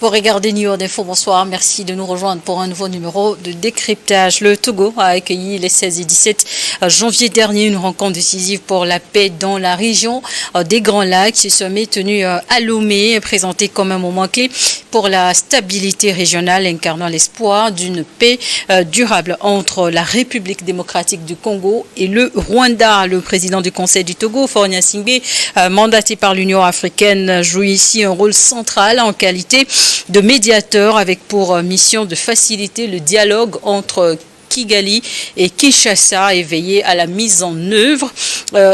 Vous regardez New York Info, bonsoir. Merci de nous rejoindre pour un nouveau numéro de décryptage. Le Togo a accueilli les 16 et 17 janvier dernier une rencontre décisive pour la paix dans la région des Grands Lacs. Ce sommet tenu à Lomé, présenté comme un moment clé pour la stabilité régionale, incarnant l'espoir d'une paix durable entre la République démocratique du Congo et le Rwanda. Le président du Conseil du Togo, Faure Gnassingbé, mandaté par l'Union africaine, joue ici un rôle central en qualité de médiateur avec pour mission de faciliter le dialogue entre Kigali et Kinshasa et veiller à la mise en œuvre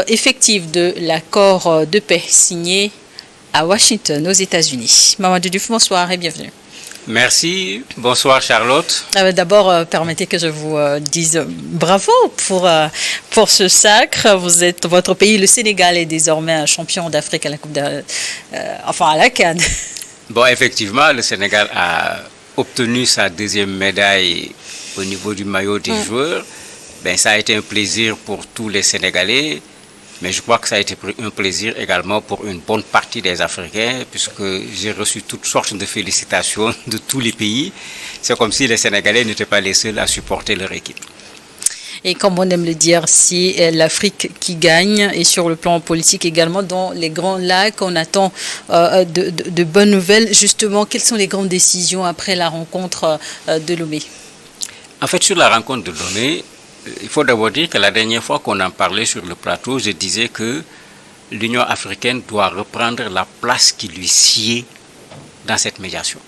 effective de l'accord de paix signé à Washington, aux États-Unis. Mamadou Diouf, bonsoir et bienvenue. Merci. Bonsoir Charlotte. D'abord, permettez que je vous dise bravo pour ce sacre. Votre pays, le Sénégal, est désormais un champion d'Afrique à la Coupe à la CAN. Bon, effectivement, le Sénégal a obtenu sa deuxième médaille au niveau du maillot des joueurs. Ben, ça a été un plaisir pour tous les Sénégalais, mais je crois que ça a été un plaisir également pour une bonne partie des Africains, puisque j'ai reçu toutes sortes de félicitations de tous les pays. C'est comme si les Sénégalais n'étaient pas les seuls à supporter leur équipe. Et comme on aime le dire, c'est l'Afrique qui gagne. Et sur le plan politique également, dans les Grands Lacs, on attend de bonnes nouvelles. Justement, quelles sont les grandes décisions après la rencontre de Lomé? En fait, sur la rencontre de Lomé, il faut d'abord dire que la dernière fois qu'on en parlait sur le plateau, je disais que l'Union africaine doit reprendre la place qui lui sied dans cette médiation.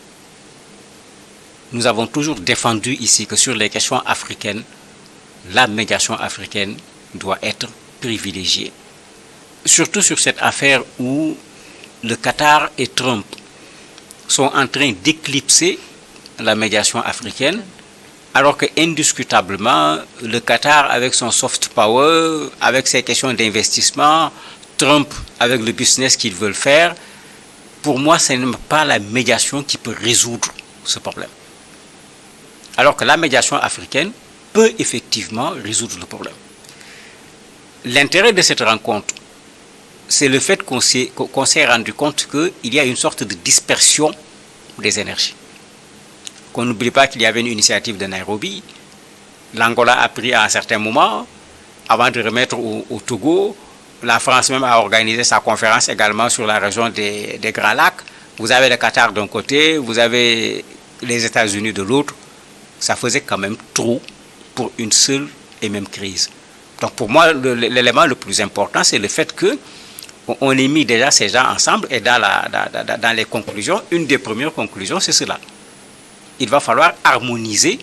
Nous avons toujours défendu ici que sur les questions africaines, la médiation africaine doit être privilégiée. Surtout sur cette affaire où le Qatar et Trump sont en train d'éclipser la médiation africaine, alors que indiscutablement, le Qatar avec son soft power, avec ses questions d'investissement, Trump avec le business qu'ils veulent faire, pour moi, ce n'est pas la médiation qui peut résoudre ce problème. Alors que la médiation africaine peut effectivement résoudre le problème. L'intérêt de cette rencontre, c'est le fait qu'on s'est rendu compte qu'il y a une sorte de dispersion des énergies. Qu'on n'oublie pas qu'il y avait une initiative de Nairobi. L'Angola a pris à un certain moment, avant de remettre au Togo. La France même a organisé sa conférence également sur la région des Grands Lacs. Vous avez le Qatar d'un côté, vous avez les États-Unis de l'autre. Ça faisait quand même trop pour une seule et même crise. Donc pour moi, l'élément le plus important, c'est le fait qu'on ait mis déjà ces gens ensemble et dans les conclusions, une des premières conclusions, c'est cela. Il va falloir harmoniser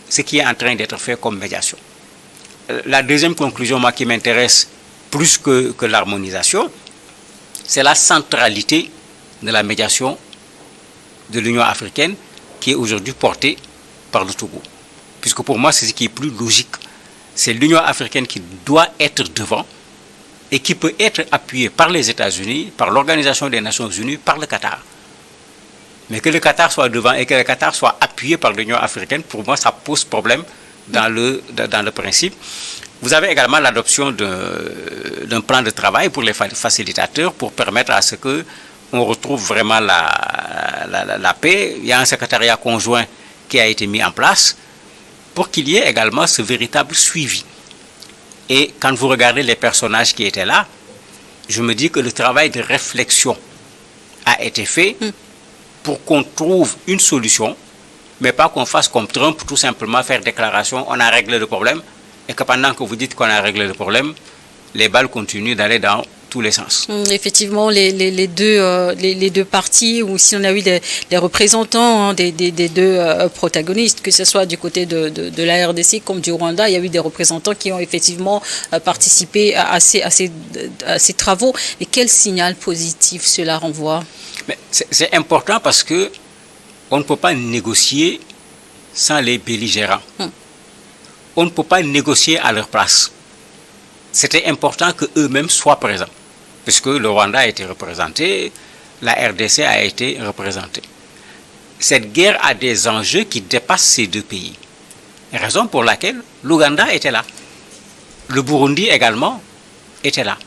ce qui est en train d'être fait comme médiation. La deuxième conclusion, moi, qui m'intéresse plus que l'harmonisation, c'est la centralité de la médiation de l'Union africaine qui est aujourd'hui portée par le Togo. Puisque pour moi, c'est ce qui est plus logique. C'est l'Union africaine qui doit être devant et qui peut être appuyée par les États-Unis, par l'Organisation des Nations Unies, par le Qatar. Mais que le Qatar soit devant et que le Qatar soit appuyé par l'Union africaine, pour moi, ça pose problème dans le principe. Vous avez également l'adoption d'un plan de travail pour les facilitateurs pour permettre à ce qu'on retrouve vraiment la paix. Il y a un secrétariat conjoint qui a été mis en place pour qu'il y ait également ce véritable suivi. Et quand vous regardez les personnages qui étaient là, je me dis que le travail de réflexion a été fait pour qu'on trouve une solution, mais pas qu'on fasse comme Trump, tout simplement faire déclaration, on a réglé le problème, et que pendant que vous dites qu'on a réglé le problème, les balles continuent d'aller dans tous les sens. Effectivement, les deux parties, ou si on a eu des représentants des deux protagonistes, que ce soit du côté de la RDC comme du Rwanda, il y a eu des représentants qui ont effectivement participé à ces travaux. Et quel signal positif cela renvoie? Mais c'est important parce que on ne peut pas négocier sans les belligérants. On ne peut pas négocier à leur place. C'était important qu'eux-mêmes soient présents, puisque le Rwanda a été représenté, la RDC a été représentée. Cette guerre a des enjeux qui dépassent ces deux pays. Raison pour laquelle l'Ouganda était là. Le Burundi également était là.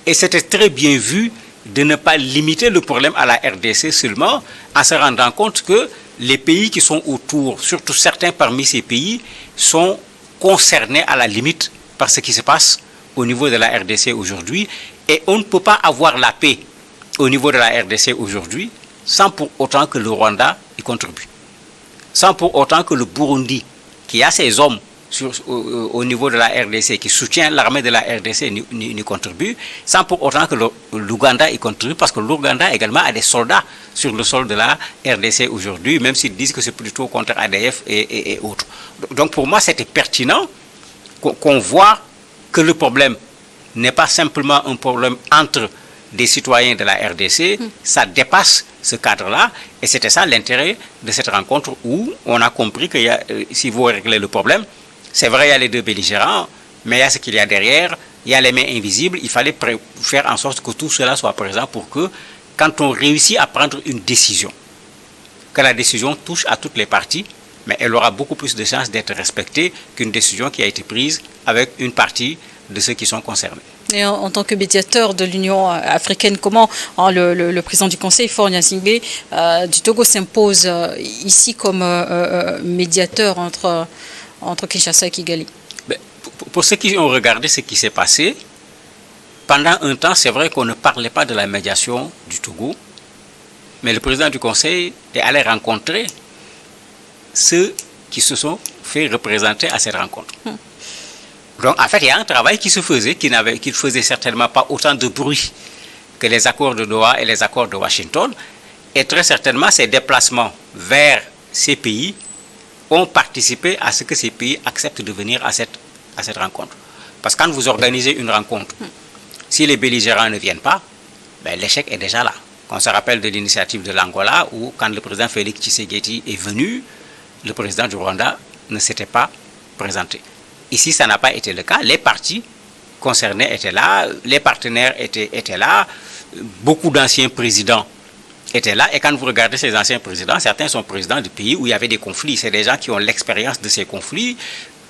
Et c'était très bien vu de ne pas limiter le problème à la RDC seulement, en se rendant compte que les pays qui sont autour, surtout certains parmi ces pays, sont concernés à la limite par ce qui se passe au niveau de la RDC aujourd'hui. Et on ne peut pas avoir la paix au niveau de la RDC aujourd'hui sans pour autant que le Rwanda y contribue. Sans pour autant que le Burundi, qui a ses hommes au niveau de la RDC, qui soutient l'armée de la RDC, n'y contribue, sans pour autant que l'Ouganda y contribue, parce que l'Ouganda également a des soldats sur le sol de la RDC aujourd'hui, même s'ils disent que c'est plutôt contre ADF et autres. Donc pour moi, c'était pertinent qu'on voit que le problème n'est pas simplement un problème entre des citoyens de la RDC, ça dépasse ce cadre-là, et c'était ça l'intérêt de cette rencontre où on a compris que si vous réglez le problème, c'est vrai, il y a les deux belligérants, mais il y a ce qu'il y a derrière, il y a les mains invisibles, il fallait faire en sorte que tout cela soit présent pour que, quand on réussit à prendre une décision, que la décision touche à toutes les parties, mais elle aura beaucoup plus de chances d'être respectée qu'une décision qui a été prise avec une partie de ceux qui sont concernés. Et en tant que médiateur de l'Union africaine, comment le président du Conseil, Faure Gnassingbé, du Togo s'impose ici comme médiateur entre Kinshasa et Kigali? Pour ceux qui ont regardé ce qui s'est passé, pendant un temps, c'est vrai qu'on ne parlait pas de la médiation du Togo, mais le président du Conseil est allé rencontrer ceux qui se sont fait représenter à cette rencontre. Donc, en fait, il y a un travail qui se faisait, qui ne faisait certainement pas autant de bruit que les accords de Doha et les accords de Washington. Et très certainement, ces déplacements vers ces pays ont participé à ce que ces pays acceptent de venir à cette rencontre. Parce que quand vous organisez une rencontre, si les belligérants ne viennent pas, ben, l'échec est déjà là. On se rappelle de l'initiative de l'Angola où, quand le président Félix Tshisekedi est venu, le président du Rwanda ne s'était pas présenté. Ici, ça n'a pas été le cas. Les partis concernés étaient là, les partenaires étaient là, beaucoup d'anciens présidents étaient là. Et quand vous regardez ces anciens présidents, certains sont présidents de pays où il y avait des conflits. C'est des gens qui ont l'expérience de ces conflits.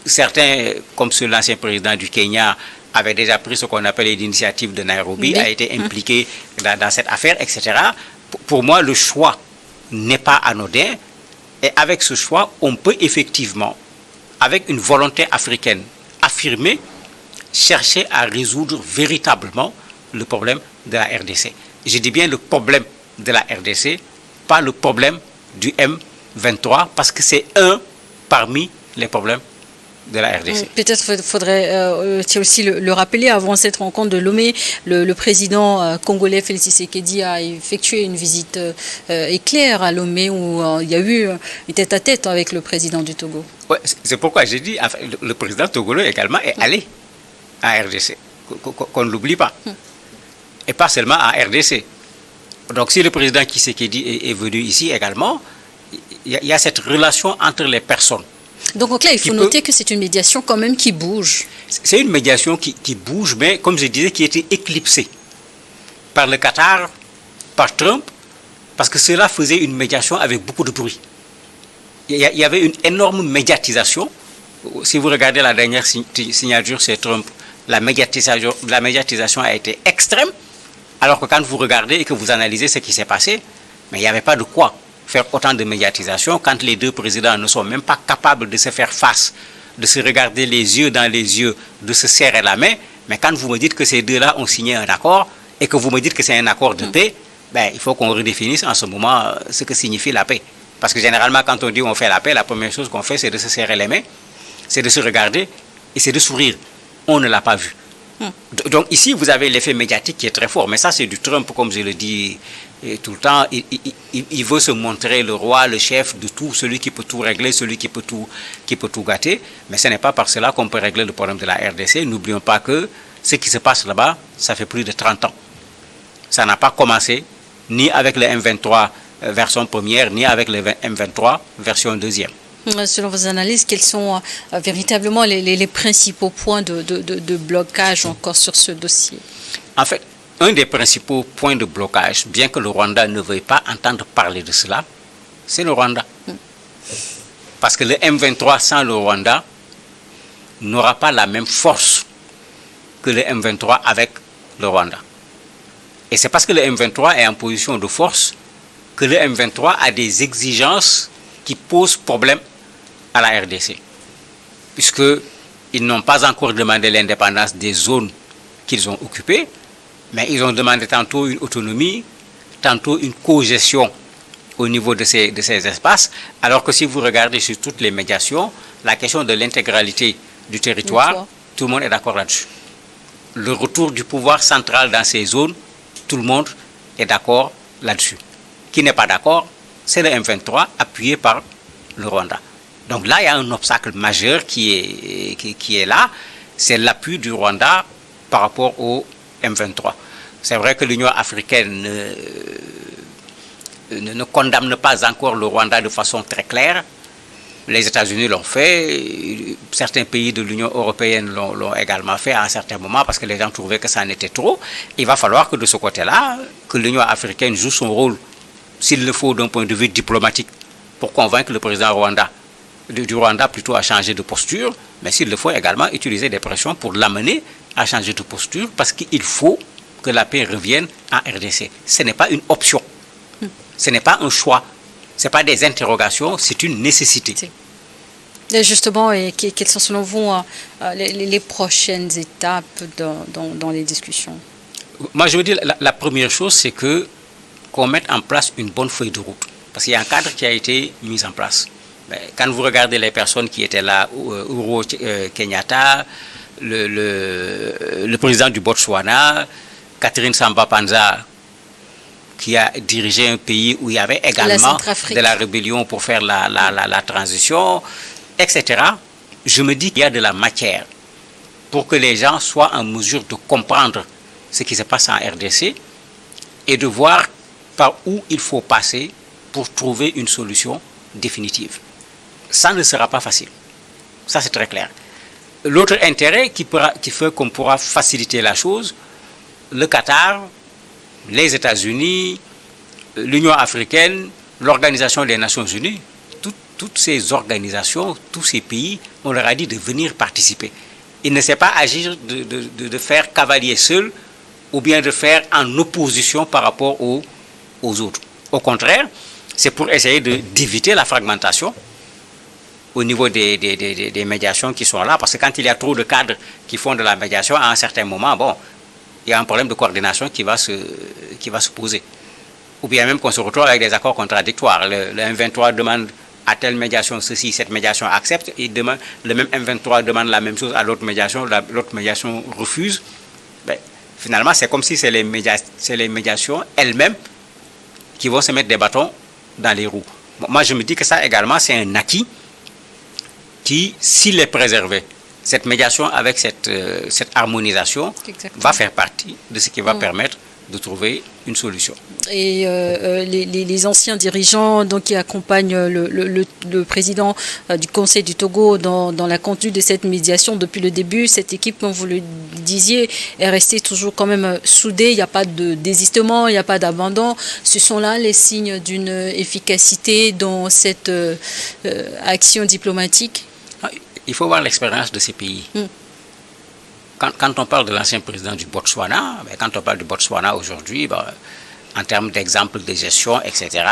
Certains, comme l'ancien président du Kenya, avait déjà pris ce qu'on appelle l'initiative de Nairobi, a été impliqué dans cette affaire, etc. Pour moi, le choix n'est pas anodin. Et avec ce choix, on peut effectivement, avec une volonté africaine affirmée, chercher à résoudre véritablement le problème de la RDC. Je dis bien le problème de la RDC, pas le problème du M23, parce que c'est un parmi les problèmes de la RDC. Peut-être faudrait aussi le rappeler, avant cette rencontre de Lomé, le président congolais Félix Tshisekedi a effectué une visite éclair à Lomé où il y a eu une tête-à-tête avec le président du Togo. Ouais, c'est pourquoi j'ai dit, enfin, le président togolais également est allé à RDC, qu'on ne l'oublie pas, et pas seulement à RDC. Donc si le président Tshisekedi est venu ici également, il y a cette relation entre les personnes. Donc là, il faut noter que c'est une médiation quand même qui bouge. C'est une médiation qui bouge, mais comme je disais, qui était éclipsée par le Qatar, par Trump, parce que cela faisait une médiation avec beaucoup de bruit. Il y avait une énorme médiatisation. Si vous regardez la dernière signature, c'est Trump. La médiatisation a été extrême, alors que quand vous regardez et que vous analysez ce qui s'est passé, mais il n'y avait pas de quoi faire autant de médiatisation quand les deux présidents ne sont même pas capables de se faire face, de se regarder les yeux dans les yeux, de se serrer la main. Mais quand vous me dites que ces deux-là ont signé un accord et que vous me dites que c'est un accord de paix, ben, il faut qu'on redéfinisse en ce moment ce que signifie la paix. Parce que généralement, quand on dit on fait la paix, la première chose qu'on fait, c'est de se serrer les mains, c'est de se regarder et c'est de sourire. On ne l'a pas vu. Donc ici, vous avez l'effet médiatique qui est très fort. Mais ça, c'est du Trump, comme je le dis tout le temps. Il veut se montrer le roi, le chef de tout, celui qui peut tout régler, celui qui peut tout gâter. Mais ce n'est pas par cela qu'on peut régler le problème de la RDC. N'oublions pas que ce qui se passe là-bas, ça fait plus de 30 ans. Ça n'a pas commencé ni avec le M23 version première, ni avec le M23 version deuxième. Selon vos analyses, quels sont véritablement les principaux points de blocage encore sur ce dossier? En fait, un des principaux points de blocage, bien que le Rwanda ne veuille pas entendre parler de cela, c'est le Rwanda. Parce que le M23 sans le Rwanda n'aura pas la même force que le M23 avec le Rwanda. Et c'est parce que le M23 est en position de force que le M23 a des exigences qui posent problème à la RDC. Puisqu'ils n'ont pas encore demandé l'indépendance des zones qu'ils ont occupées, mais ils ont demandé tantôt une autonomie, tantôt une co-gestion au niveau de ces espaces, alors que si vous regardez sur toutes les médiations, la question de l'intégralité du territoire, tout le monde est d'accord là-dessus. Le retour du pouvoir central dans ces zones, tout le monde est d'accord là-dessus. Qui n'est pas d'accord, c'est le M23 appuyé par le Rwanda. Donc là, il y a un obstacle majeur qui est là, c'est l'appui du Rwanda par rapport au M23. C'est vrai que l'Union africaine ne condamne pas encore le Rwanda de façon très claire. Les États-Unis l'ont fait, certains pays de l'Union européenne l'ont également fait à un certain moment parce que les gens trouvaient que ça en était trop. Il va falloir que de ce côté-là, que l'Union africaine joue son rôle, s'il le faut d'un point de vue diplomatique, pour convaincre le président du Rwanda plutôt à changer de posture, mais s'il le faut également utiliser des pressions pour l'amener à changer de posture parce qu'il faut que la paix revienne en RDC. Ce n'est pas une option. Ce n'est pas un choix, ce n'est pas des interrogations, c'est une nécessité. Et justement, quelles sont selon vous les prochaines étapes dans les discussions? Moi, je veux dire, la première chose, c'est qu'on mette en place une bonne feuille de route. Parce qu'il y a un cadre qui a été mis en place. Quand vous regardez les personnes qui étaient là, Uhuru Kenyatta, le président du Botswana, Catherine Samba-Panza, qui a dirigé un pays où il y avait également de la rébellion pour faire la transition, etc. Je me dis qu'il y a de la matière pour que les gens soient en mesure de comprendre ce qui se passe en RDC et de voir par où il faut passer pour trouver une solution définitive. Ça ne sera pas facile. Ça, c'est très clair. L'autre intérêt qui fait qu'on pourra faciliter la chose, le Qatar, les États-Unis, l'Union africaine, l'Organisation des Nations Unies, toutes ces organisations, tous ces pays, on leur a dit de venir participer. Il ne sait pas agir de faire cavalier seul ou bien de faire en opposition par rapport aux autres. Au contraire, c'est pour essayer d'éviter la fragmentation au niveau des médiations qui sont là, parce que quand il y a trop de cadres qui font de la médiation, à un certain moment, bon, il y a un problème de coordination qui va se poser. Ou bien même qu'on se retrouve avec des accords contradictoires. Le M23 demande à telle médiation ceci, cette médiation accepte, et le même M23 demande la même chose à l'autre médiation refuse. Ben, finalement, c'est comme si c'est les médiations elles-mêmes qui vont se mettre des bâtons dans les roues. Bon, moi, je me dis que ça également, c'est un acquis qui, s'il est préservé, cette médiation avec cette harmonisation va faire partie de ce qui va permettre de trouver une solution. Et les anciens dirigeants donc, qui accompagnent le président du Conseil du Togo dans la conduite de cette médiation depuis le début, cette équipe, comme vous le disiez, est restée toujours quand même soudée. Il n'y a pas de désistement, il n'y a pas d'abandon. Ce sont là les signes d'une efficacité dans cette action diplomatique. Il faut voir l'expérience de ces pays. Quand on parle de l'ancien président du Botswana, quand on parle du Botswana aujourd'hui, en termes d'exemples de gestion, etc.,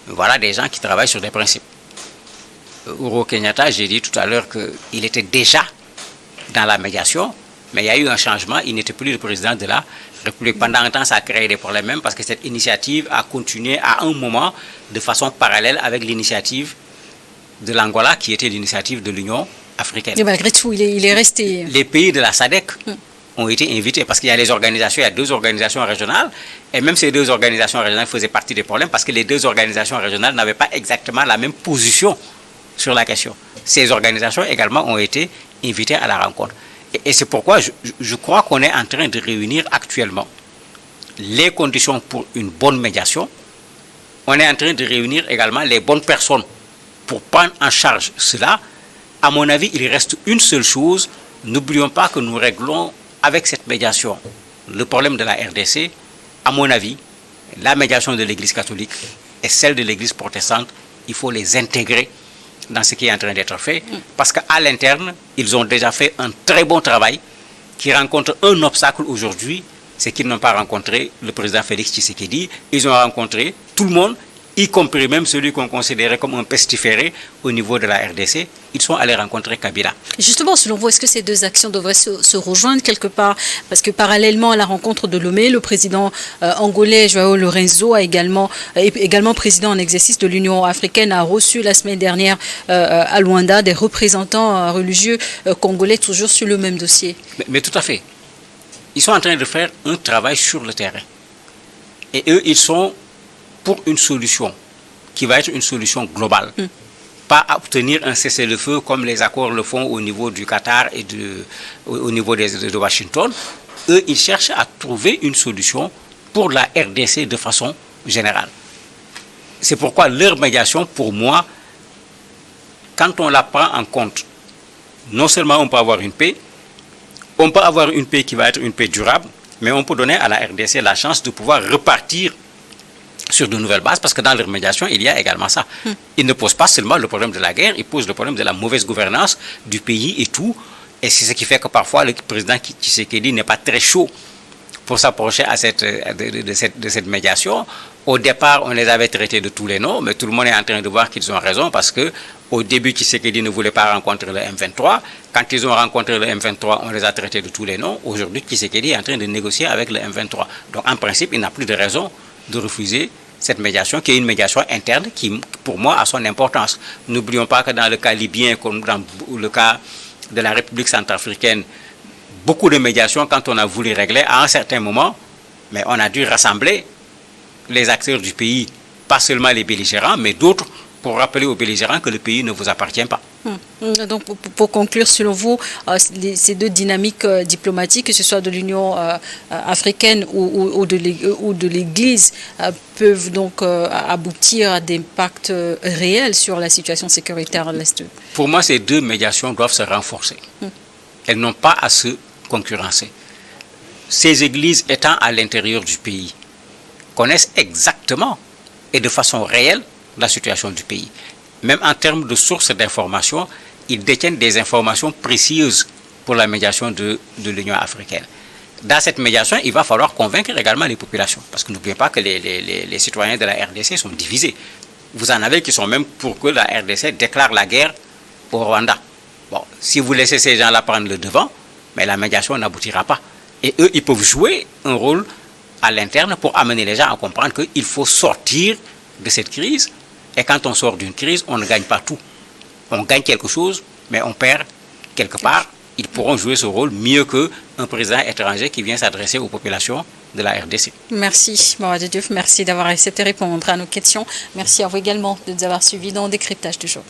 voilà des gens qui travaillent sur des principes. Uhuru Kenyatta, j'ai dit tout à l'heure qu'il était déjà dans la médiation, mais il y a eu un changement, il n'était plus le président de la République. Pendant un temps, ça a créé des problèmes, même parce que cette initiative a continué à un moment de façon parallèle avec l'initiative de l'Angola, qui était l'initiative de l'Union africaine. Et malgré tout, il est resté... Les pays de la SADC ont été invités, parce qu'il y a les organisations, il y a 2 organisations régionales, et même ces 2 organisations régionales faisaient partie des problèmes, parce que les 2 organisations régionales n'avaient pas exactement la même position sur la question. Ces organisations également ont été invitées à la rencontre. Et c'est pourquoi je crois qu'on est en train de réunir actuellement les conditions pour une bonne médiation. On est en train de réunir également les bonnes personnes pour prendre en charge cela. À mon avis, il reste une seule chose. N'oublions pas que nous réglons avec cette médiation le problème de la RDC. À mon avis, la médiation de l'Église catholique et celle de l'Église protestante, il faut les intégrer dans ce qui est en train d'être fait. Parce qu'à l'interne, ils ont déjà fait un très bon travail qui rencontre un obstacle aujourd'hui, c'est qu'ils n'ont pas rencontré le président Félix Tshisekedi. Ils ont rencontré tout le monde, y compris même celui qu'on considérait comme un pestiféré au niveau de la RDC. Ils sont allés rencontrer Kabila. Justement, selon vous, est-ce que ces deux actions devraient se rejoindre quelque part? Parce que parallèlement à la rencontre de Lomé, le président angolais João Lourenço est également président en exercice de l'Union africaine, a reçu la semaine dernière à Luanda des représentants religieux congolais, toujours sur le même dossier. Mais tout à fait. Ils sont en train de faire un travail sur le terrain. Et eux, ils sont pour une solution qui va être une solution globale. Pas à obtenir un cessez-le-feu comme les accords le font au niveau du Qatar et au niveau de Washington. Eux, ils cherchent à trouver une solution pour la RDC de façon générale. C'est pourquoi leur médiation, pour moi, quand on la prend en compte, non seulement on peut avoir une paix, on peut avoir une paix qui va être une paix durable, mais on peut donner à la RDC la chance de pouvoir repartir sur de nouvelles bases, parce que dans leur médiation, il y a également ça. Ils ne posent pas seulement le problème de la guerre, ils posent le problème de la mauvaise gouvernance du pays et tout. Et c'est ce qui fait que parfois le président Tshisekedi n'est pas très chaud pour s'approcher de cette médiation. Au départ, on les avait traités de tous les noms, mais tout le monde est en train de voir qu'ils ont raison, parce que au début, Tshisekedi ne voulait pas rencontrer le M23. Quand ils ont rencontré le M23, on les a traités de tous les noms. Aujourd'hui, Tshisekedi est en train de négocier avec le M23. Donc, en principe, il n'a plus de raison de refuser cette médiation, qui est une médiation interne qui, pour moi, a son importance. N'oublions pas que dans le cas libyen, comme dans le cas de la République centrafricaine, beaucoup de médiations, quand on a voulu régler, à un certain moment, mais on a dû rassembler les acteurs du pays, pas seulement les belligérants, mais d'autres, pour rappeler aux belligérants que le pays ne vous appartient pas. Donc, pour conclure, selon vous, ces deux dynamiques diplomatiques, que ce soit de l'Union africaine ou de l'Église, peuvent donc aboutir à des impacts réels sur la situation sécuritaire à l'Est? Pour moi, ces deux médiations doivent se renforcer. Elles n'ont pas à se concurrencer. Ces églises étant à l'intérieur du pays, connaissent exactement et de façon réelle la situation du pays. Même en termes de sources d'information, ils détiennent des informations précieuses pour la médiation de l'Union africaine. Dans cette médiation, il va falloir convaincre également les populations. Parce que n'oubliez pas que les citoyens de la RDC sont divisés. Vous en avez qui sont même pour que la RDC déclare la guerre au Rwanda. Bon, si vous laissez ces gens-là prendre le devant, mais la médiation n'aboutira pas. Et eux, ils peuvent jouer un rôle à l'interne pour amener les gens à comprendre qu'il faut sortir de cette crise. Et quand on sort d'une crise, on ne gagne pas tout. On gagne quelque chose, mais on perd quelque part. Ils pourront jouer ce rôle mieux qu'un président étranger qui vient s'adresser aux populations de la RDC. Merci, Mamadou Diouf. Merci d'avoir accepté de répondre à nos questions. Merci à vous également de nous avoir suivis dans le décryptage du jour.